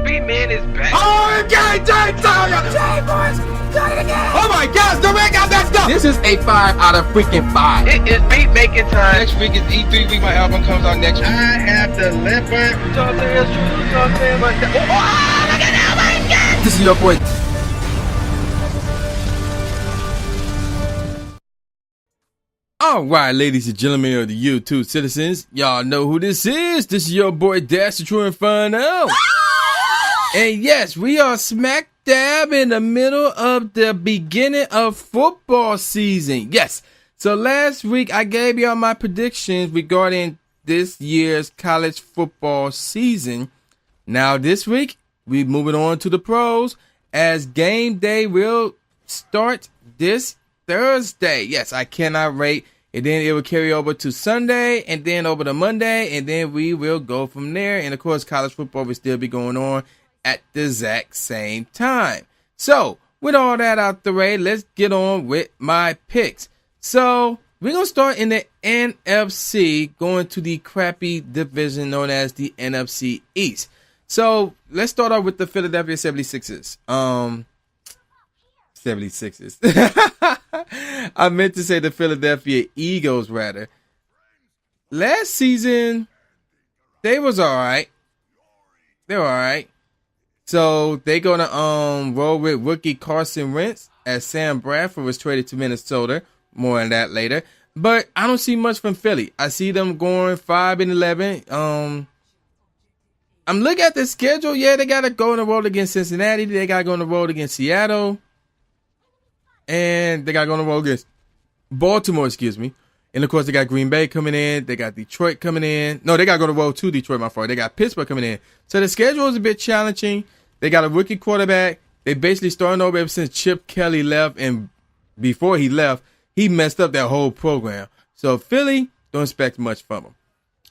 B-Man is back. Oh, okay, Jay, boys, try it again. Oh my gosh, the red got messed up. This is a 5 out of freaking 5. It is beat making time. Next week is E3 week. My album comes out next week. I have delivered. You talk to us, you talk to him. Oh, look at that, my God. This is your boy. All right, ladies and gentlemen of the YouTube citizens, y'all know who this is. This is your boy Dash the True Inferno. And yes, we are smack dab in the middle of the beginning of football season. Yes. So last week I gave y'all my predictions regarding this year's college football season. Now this week we moving on to the pros as game day will start this Thursday. Yes, I cannot wait. And then it will carry over to Sunday and then over to Monday. And then we will go from there. And of course, college football will still be going on at the exact same time. So with all that out the way, let's get on with my picks. So we're going to start in the NFC, going to the crappy division known as the NFC East. So let's start off with the Philadelphia 76ers. 76ers. I meant to say the Philadelphia Eagles, rather. Last season, they was all right. They were all right. So they gonna roll with rookie Carson Wentz as Sam Bradford was traded to Minnesota. More on that later. But I don't see much from Philly. I see them going 5-11. I'm looking at the schedule. Yeah, they gotta go on the road against Cincinnati. They gotta go on the road against Seattle. And they got to go on the road against Baltimore, excuse me. And, of course, they got Green Bay coming in. They got Detroit coming in. No, they got to go on the road to Detroit, my fault. They got Pittsburgh coming in. So the schedule is a bit challenging. They got a rookie quarterback. They basically starting over ever since Chip Kelly left. And before he left, he messed up that whole program. So Philly, don't expect much from them.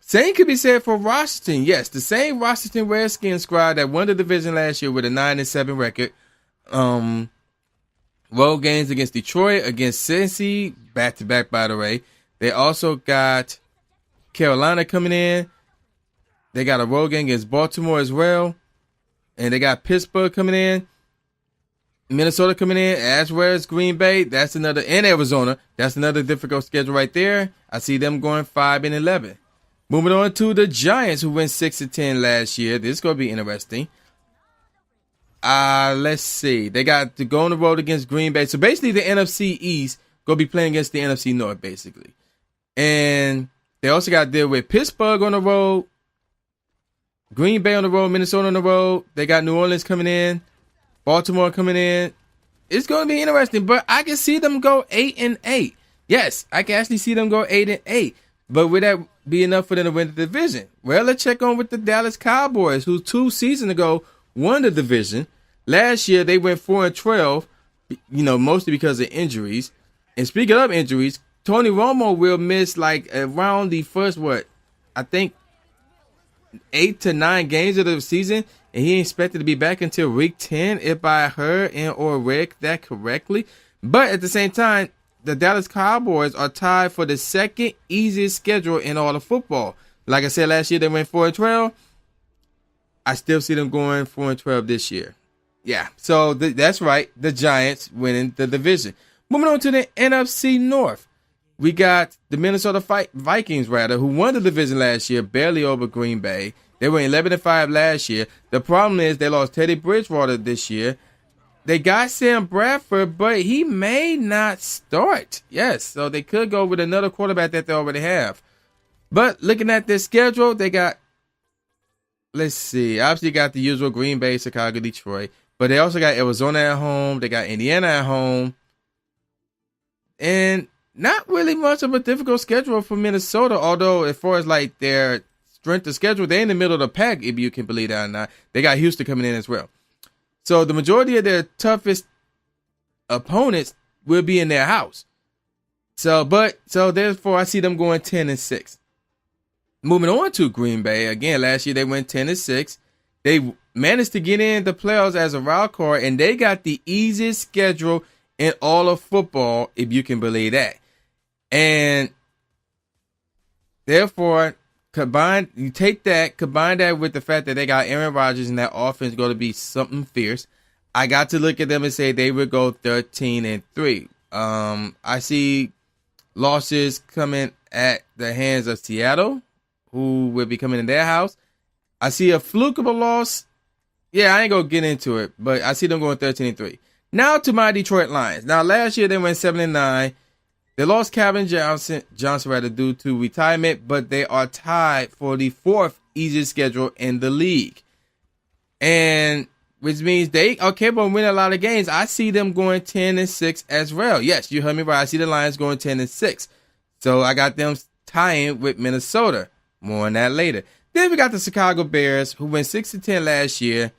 Same could be said for Washington. Yes, the same Washington Redskins squad that won the division last year with a 9-7 record. Road games against Detroit, against Cincy, back-to-back, by the way. They also got Carolina coming in. They got a road game against Baltimore as well. And they got Pittsburgh coming in. Minnesota coming in, as well as Green Bay. That's another, and Arizona. That's another difficult schedule right there. I see them going 5-11. Moving on to the Giants, who went 6-10 last year. This is going to be interesting. Let's see. They got to go on the road against Green Bay. So basically the NFC East going to be playing against the NFC North, basically. And they also got to deal with Pittsburgh on the road, Green Bay on the road, Minnesota on the road. They got New Orleans coming in, Baltimore coming in. It's going to be interesting, but I can see them go 8-8. Yes, I can actually see them go 8-8. But would that be enough for them to win the division? Well, let's check on with the Dallas Cowboys, who 2 seasons ago won the division. Last year, they went 4-12, mostly because of injuries. And speaking of injuries, Tony Romo will miss like around the first, 8 to 9 games of the season. And he ain't expected to be back until week 10, if I heard or read that correctly. But at the same time, the Dallas Cowboys are tied for the second easiest schedule in all of football. Like I said, last year they went 4-12. I still see them going 4-12 this year. Yeah, so that's right. The Giants winning the division. Moving on to the NFC North. We got the Minnesota Vikings, who won the division last year, barely over Green Bay. They were 11-5 last year. The problem is they lost Teddy Bridgewater this year. They got Sam Bradford, but he may not start. Yes, so they could go with another quarterback that they already have. But looking at their schedule, they got, let's see, obviously got the usual Green Bay, Chicago, Detroit. But they also got Arizona at home. They got Indiana at home. And not really much of a difficult schedule for Minnesota, although as far as like their strength of schedule, they're in the middle of the pack, if you can believe that or not. They got Houston coming in as well. So the majority of their toughest opponents will be in their house. So therefore, I see them going 10-6. Moving on to Green Bay. Again, last year they went 10-6. They managed to get in the playoffs as a wild card, and they got the easiest schedule in all of football, if you can believe that. And therefore, You take that, combine that with the fact that they got Aaron Rodgers and that offense going to be something fierce. I got to look at them and say they would go 13-3. I see losses coming at the hands of Seattle, who will be coming in their house. I see a fluke of a loss. Yeah, I ain't going to get into it, but I see them going 13-3. Now to my Detroit Lions. Now, last year they went 7-9. They lost Calvin Johnson due to retirement, but they are tied for the 4th easiest schedule in the league. And which means they are capable of winning a lot of games. I see them going 10-6 as well. Yes, you heard me right. I see the Lions going 10-6. So I got them tying with Minnesota. More on that later. Then we got the Chicago Bears, who went 6-10 last year.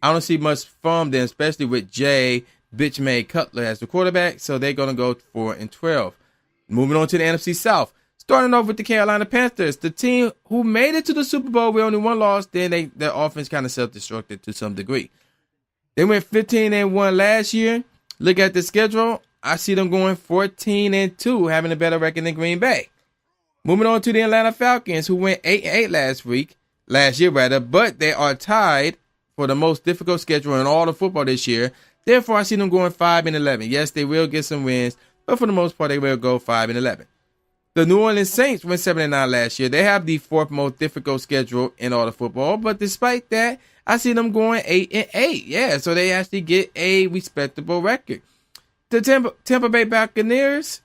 I don't see much from them, especially with Jay Bitchmade Cutler as the quarterback. So they're going to go 4-12. Moving on to the NFC South. Starting off with the Carolina Panthers, the team who made it to the Super Bowl with only one loss. Then their offense kind of self-destructed to some degree. They went 15-1 last year. Look at the schedule. I see them going 14-2, having a better record than Green Bay. Moving on to the Atlanta Falcons, who went 8-8 last year, but they are tied for the most difficult schedule in all of football this year. Therefore, I see them going 5-11. Yes, they will get some wins, but for the most part, they will go 5-11. The New Orleans Saints went 7-9 last year. They have the 4th most difficult schedule in all of football, but despite that, I see them going 8-8. Yeah, so they actually get a respectable record. The Tampa Bay Buccaneers,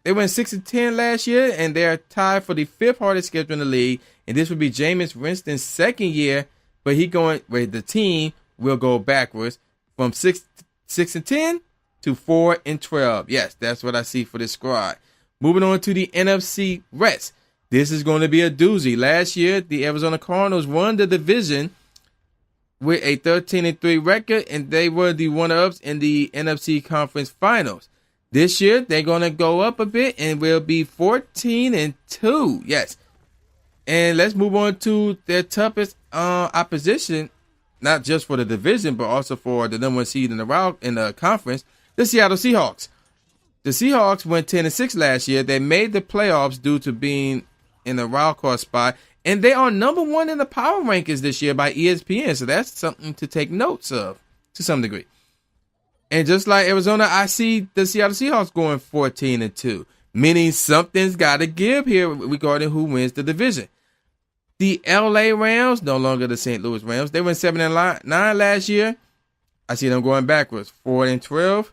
they went 6-10 last year, and they are tied for the 5th hardest schedule in the league. And this would be Jameis Winston's 2nd year, but the team will go backwards from 6-10 to 4-12. Yes, that's what I see for this squad. Moving on to the NFC West. This is going to be a doozy. Last year, the Arizona Cardinals won the division with a 13-3 record, and they were the runner-ups in the NFC Conference Finals. This year, they're going to go up a bit and will be 14-2. Yes. And let's move on to their toughest opposition, not just for the division, but also for the number 1 seed in the conference, the Seattle Seahawks. The Seahawks went 10-6 last year. They made the playoffs due to being in the wild card spot, and they are number 1 in the power rankings this year by ESPN. So that's something to take notes of to some degree. And just like Arizona, I see the Seattle Seahawks going 14-2, meaning something's got to give here regarding who wins the division. The LA Rams, no longer the St. Louis Rams, they went 7-9 last year. I see them going backwards, 4-12.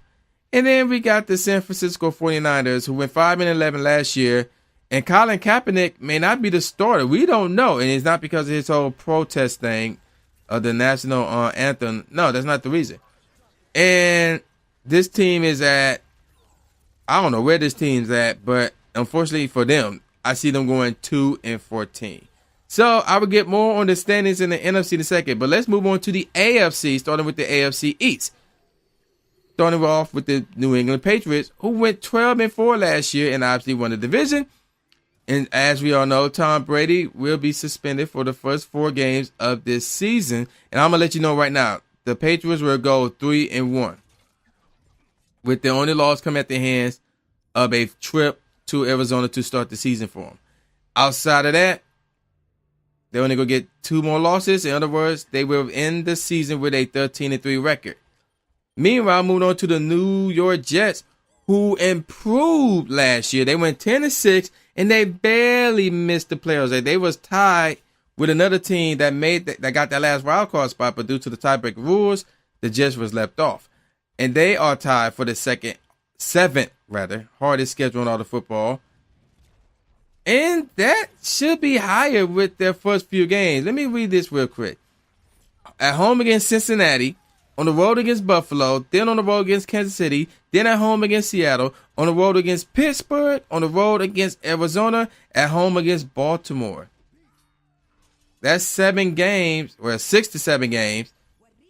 And then we got the San Francisco 49ers, who went 5-11 last year. And Colin Kaepernick may not be the starter. We don't know. And it's not because of his whole protest thing of the national anthem. No, that's not the reason. And this team is I don't know where this team's at, but unfortunately for them, I see them going 2-14. So I will get more on the standings in the NFC in a second. But let's move on to the AFC, starting with the AFC East. Starting off with the New England Patriots, who went 12-4 last year and obviously won the division. And as we all know, Tom Brady will be suspended for the first 4 games of this season. And I'm going to let you know right now, the Patriots will go 3-1, with the only loss coming at the hands of a trip to Arizona to start the season for them. Outside of that, they're only going to get 2 more losses. In other words, they will end the season with a 13-3 record. Meanwhile, moving on to the New York Jets, who improved last year. They went 10-6, and they barely missed the playoffs. They was tied with another team that got that last wild card spot, but due to the tiebreak rules, the Jets was left off. And they are tied for the seventh hardest schedule in all the football. And that should be higher with their first few games. Let me read this real quick. At home against Cincinnati, on the road against Buffalo, then on the road against Kansas City, then at home against Seattle, on the road against Pittsburgh, on the road against Arizona, at home against Baltimore. That's 7 games, or 6 to 7 games.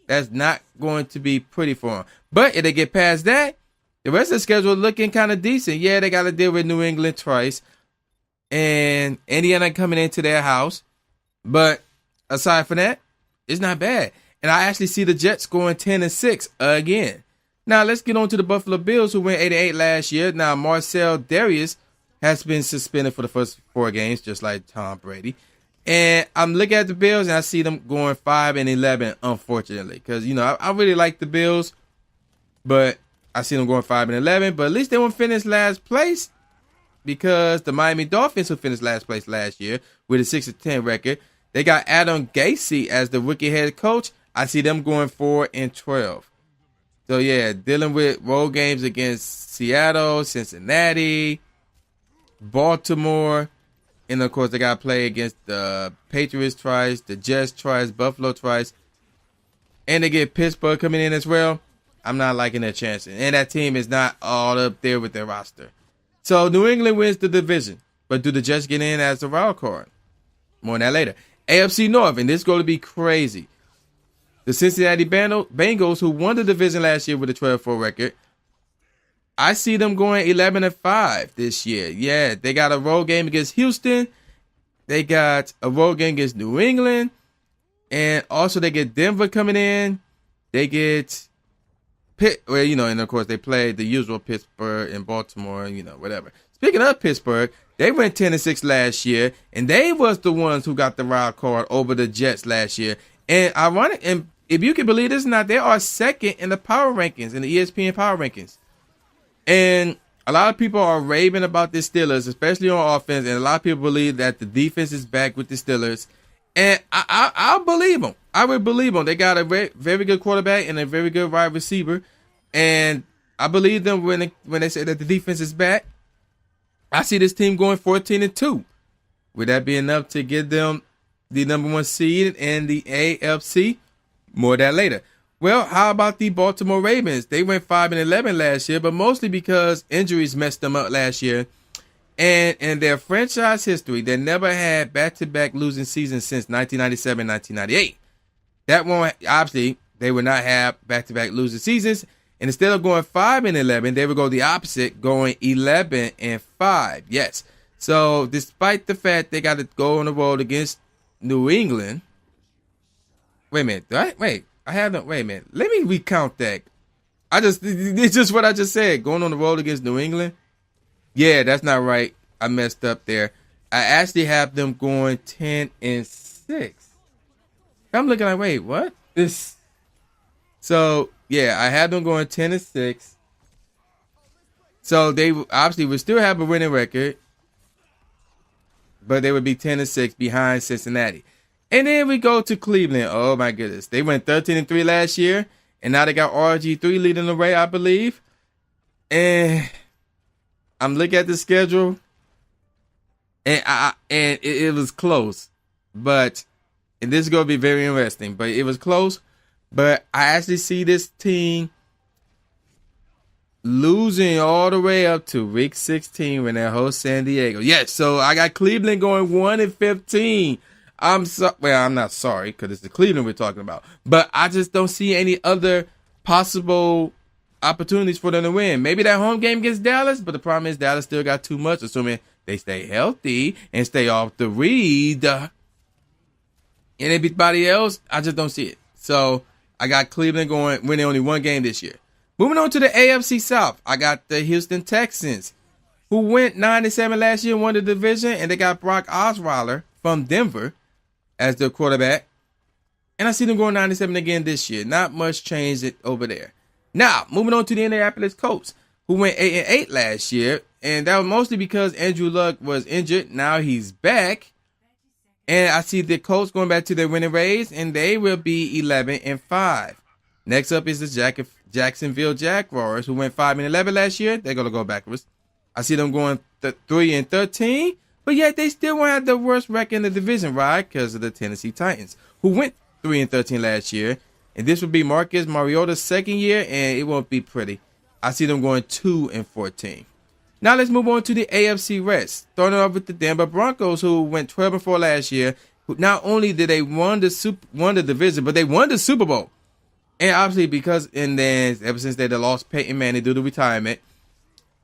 That's not going to be pretty for them. But if they get past that, the rest of the schedule looking kind of decent. Yeah, they got to deal with New England twice, and Indiana coming into their house. But aside from that, it's not bad. And I actually see the Jets going 10-6 again. Now, let's get on to the Buffalo Bills, who went 8-8 last year. Now, Marcel Darius has been suspended for the first 4 games, just like Tom Brady. And I'm looking at the Bills, and I see them going 5-11, unfortunately. Because, I really like the Bills, but I see them going 5-11. But at least they won't finish last place, because the Miami Dolphins, who finished last place last year with a 6-10 record, they got Adam Gase as the rookie head coach. I see them going 4-12. So, yeah, dealing with road games against Seattle, Cincinnati, Baltimore, and, of course, they got to play against the Patriots twice, the Jets twice, Buffalo twice, and they get Pittsburgh coming in as well. I'm not liking their chances. And that team is not all up there with their roster. So, New England wins the division. But do the Jets get in as the wild card? More on that later. AFC North, and this is going to be crazy. The Cincinnati Bengals, who won the division last year with a 12-4 record, I see them going 11-5 this year. Yeah, they got a road game against Houston. They got a road game against New England. And also they get Denver coming in. They get Pitt, well, and of course they play the usual Pittsburgh and Baltimore, whatever. Speaking of Pittsburgh, they went 10-6 last year, and they was the ones who got the wild card over the Jets last year. And ironic, and if you can believe this or not, they are second in the power rankings, in the ESPN power rankings. And a lot of people are raving about the Steelers, especially on offense, and a lot of people believe that the defense is back with the Steelers. And I'll believe them. I would believe them. They got a very, very good quarterback and a very good wide receiver. And I believe them when they say that the defense is back. I see this team going 14-2. Would that be enough to get them the number 1 seed in the AFC? More of that later. Well, how about the Baltimore Ravens? They went 5-11 last year, but mostly because injuries messed them up last year. And in their franchise history, they never had back-to-back losing seasons since 1997-1998. That one, obviously, they would not have back-to-back losing seasons. And instead of going 5-11, they would go the opposite, going 11-5. Yes. So, despite the fact they got to go on the road against New England. Wait a minute. Wait a minute. Let me recount that. It's just what I just said. Going on the road against New England. Yeah, that's not right. I messed up there. I actually have them going 10-6. I'm looking like, wait, what? So, yeah, I had them going 10-6. So they obviously would still have a winning record, but they would be 10-6 behind Cincinnati. And then we go to Cleveland. Oh my goodness. They went 13-3 last year, and now they got RG3 leading the way, I believe. And I'm looking at the schedule, and it was close. And this is going to be very interesting, but it was close. But I actually see this team losing all the way up to week 16 when they host San Diego. Yes, so I got Cleveland going 1-15. I'm not sorry because it's the Cleveland we're talking about. But I just don't see any other possible opportunities for them to win. Maybe that home game against Dallas, but the problem is Dallas still got too much, assuming they stay healthy and stay off the read. And everybody else, I just don't see it. So I got Cleveland going, winning only 1 game this year. Moving on to the AFC South, I got the Houston Texans, who went 9-7 last year and won the division, and they got Brock Osweiler from Denver as their quarterback. And I see them going 9-7 again this year. Not much change over there. Now, moving on to the Indianapolis Colts, who went 8-8 last year, and that was mostly because Andrew Luck was injured. Now he's back. And I see the Colts going back to their winning ways, and they will be 11-5. Next up is the Jacksonville Jaguars, who went 5-11 last year. They're going to go backwards. I see them going 3-13, but yet they still won't have the worst record in the division, right? Because of the Tennessee Titans, who went 3-13 last year. And this will be Marcus Mariota's second year, and it won't be pretty. I see them going 2-14. Now let's move on to the AFC West. Starting off with the Denver Broncos, who went 12-4 last year. Not only did they won the division, but they won the Super Bowl. And obviously because ever since they lost Peyton Manning due to retirement.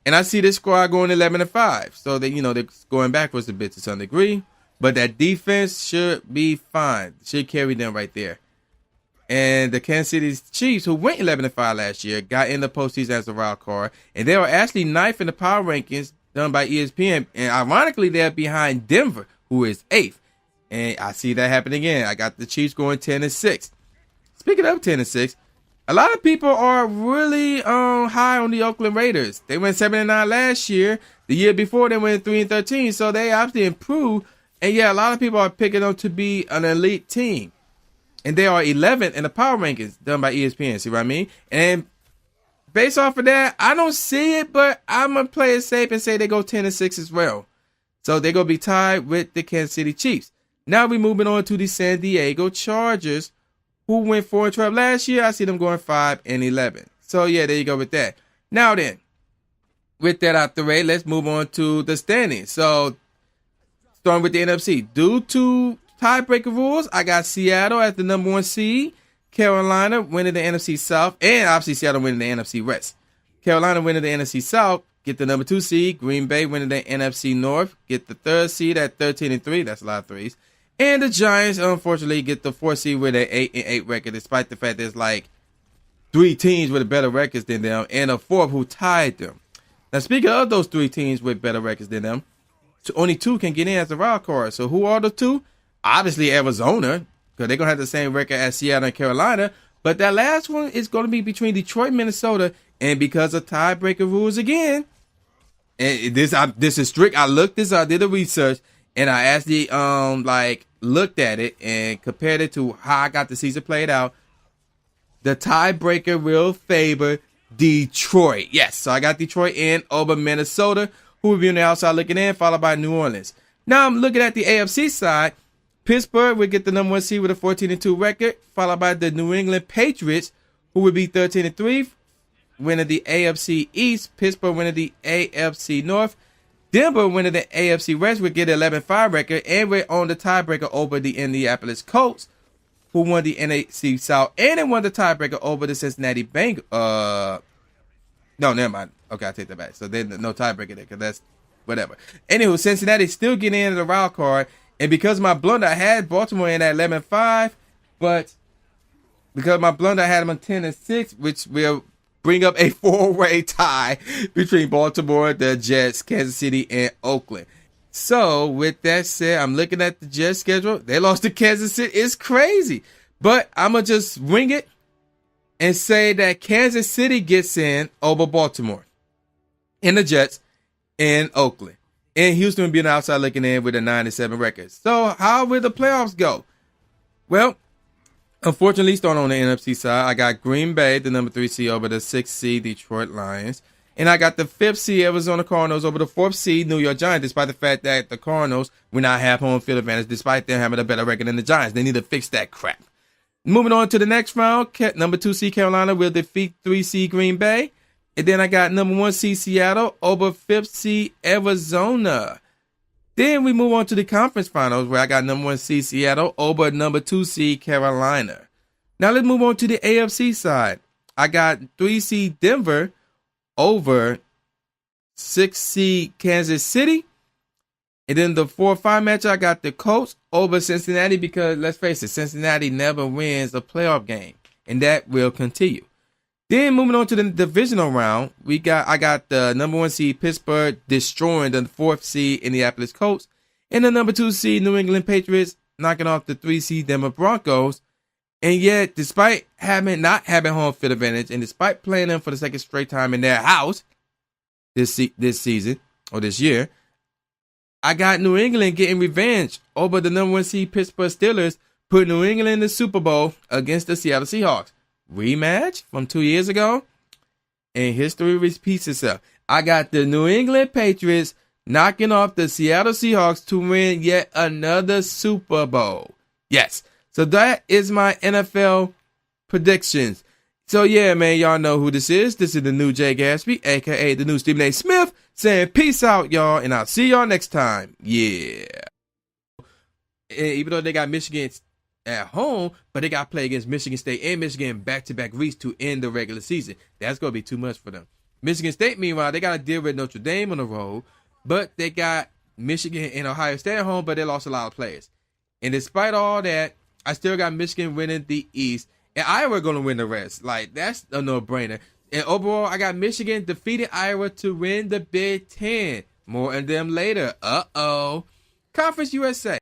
And I see this squad going 11-5. So they're going backwards a bit to some degree. But that defense should be fine. Should carry them right there. And the Kansas City Chiefs, who went 11-5 last year, got in the postseason as a wild card. And they were actually ninth in the power rankings done by ESPN. And ironically, they're behind Denver, who is 8th. And I see that happen again. I got the Chiefs going 10-6. Speaking of 10-6, a lot of people are really high on the Oakland Raiders. They went 7-9 last year. The year before, they went 3-13. So they obviously improved. And yeah, a lot of people are picking them to be an elite team. And they are 11th in the power rankings done by ESPN. See what I mean? And based off of that, I don't see it, but I'm going to play it safe and say they go 10-6 as well. So they're going to be tied with the Kansas City Chiefs. Now we're moving on to the San Diego Chargers, who went 4-12 last year. I see them going 5-11. So yeah, there you go with that. Now then, with that out the way, let's move on to the standings. So starting with the NFC. Due to tiebreaker rules, I got Seattle as the number 1 seed, Carolina winning the NFC South, and obviously Seattle winning the NFC West. Carolina winning the NFC South, get the number 2 seed. Green Bay winning the NFC North, get the 3rd seed at 13-3. That's a lot of threes. And the Giants, unfortunately, get the 4th seed with an 8-8 record, despite the fact there's like 3 teams with better records than them, and a 4th who tied them. Now, speaking of those 3 teams with better records than them, so only 2 can get in as a wild card. So who are the 2? Obviously Arizona, because they're going to have the same record as Seattle and Carolina. But that last one is going to be between Detroit and Minnesota. And because of tiebreaker rules again, and this is strict. I looked this up, did the research, and I actually looked at it and compared it to how I got the season played out. The tiebreaker will favor Detroit. Yes, so I got Detroit in over Minnesota, who will be on the outside looking in, followed by New Orleans. Now I'm looking at the AFC side. Pittsburgh will get the number 1 seed with a 14-2 record, followed by the New England Patriots, who will be 13-3, winning the AFC East. Pittsburgh winning the AFC North. Denver winning the AFC West will get an 11-5 record, and we're on the tiebreaker over the Indianapolis Colts, who won the NFC South, and they won the tiebreaker over the Cincinnati Bengals. No, never mind. Okay, I take that back. So there's no tiebreaker there, because that's whatever. Anywho, Cincinnati still getting into the wild card, and because of my blunder, I had Baltimore in at 11-5, but because of my blunder, I had them on 10-6, which will bring up a 4-way tie between Baltimore, the Jets, Kansas City, and Oakland. So, with that said, I'm looking at the Jets schedule. They lost to Kansas City. It's crazy. But I'm going to just wing it and say that Kansas City gets in over Baltimore and the Jets and Oakland. And Houston will be on the outside looking in with a 9-7 record. So, how will the playoffs go? Well, unfortunately, starting on the NFC side, I got Green Bay, the number 3 seed, over the 6th seed Detroit Lions. And I got the 5th seed Arizona Cardinals over the 4th seed New York Giants, despite the fact that the Cardinals will not have home field advantage, despite them having a better record than the Giants. They need to fix that crap. Moving on to the next round, number 2 seed Carolina will defeat 3 seed Green Bay. And then I got number 1 seed Seattle over 5th seed Arizona. Then we move on to the conference finals, where I got number 1 seed Seattle over number 2 seed Carolina. Now let's move on to the AFC side. I got 3 seed Denver over 6 seed Kansas City. And then the 4-5 match, I got the Colts over Cincinnati, because let's face it, Cincinnati never wins a playoff game, and that will continue. Then moving on to the divisional round, I got the number 1 seed Pittsburgh destroying the 4th seed Indianapolis Colts, and the number 2 seed New England Patriots knocking off the 3 seed Denver Broncos. And yet, despite not having home field advantage, and despite playing them for the second straight time in their house this season or this year, I got New England getting revenge over the number 1 seed Pittsburgh Steelers, putting New England in the Super Bowl against the Seattle Seahawks. Rematch from 2 years ago, and history repeats itself. I got the New England Patriots knocking off the Seattle Seahawks to win yet another Super Bowl. Yes, so that is my NFL predictions. So yeah, man, y'all know who this is. This is the new Jay Gatsby, aka the new Stephen A. Smith, saying peace out, y'all, and I'll see y'all next time. Yeah. And even though they got Michigan at home, but they got to play against Michigan State and Michigan back-to-back weeks to end the regular season. That's going to be too much for them. Michigan State, meanwhile, they got to deal with Notre Dame on the road, but they got Michigan and Ohio State at home, but they lost a lot of players. And despite all that, I still got Michigan winning the East, and Iowa going to win the rest. Like, that's a no-brainer. And overall, I got Michigan defeating Iowa to win the Big Ten. More on them later. Uh-oh. Conference USA.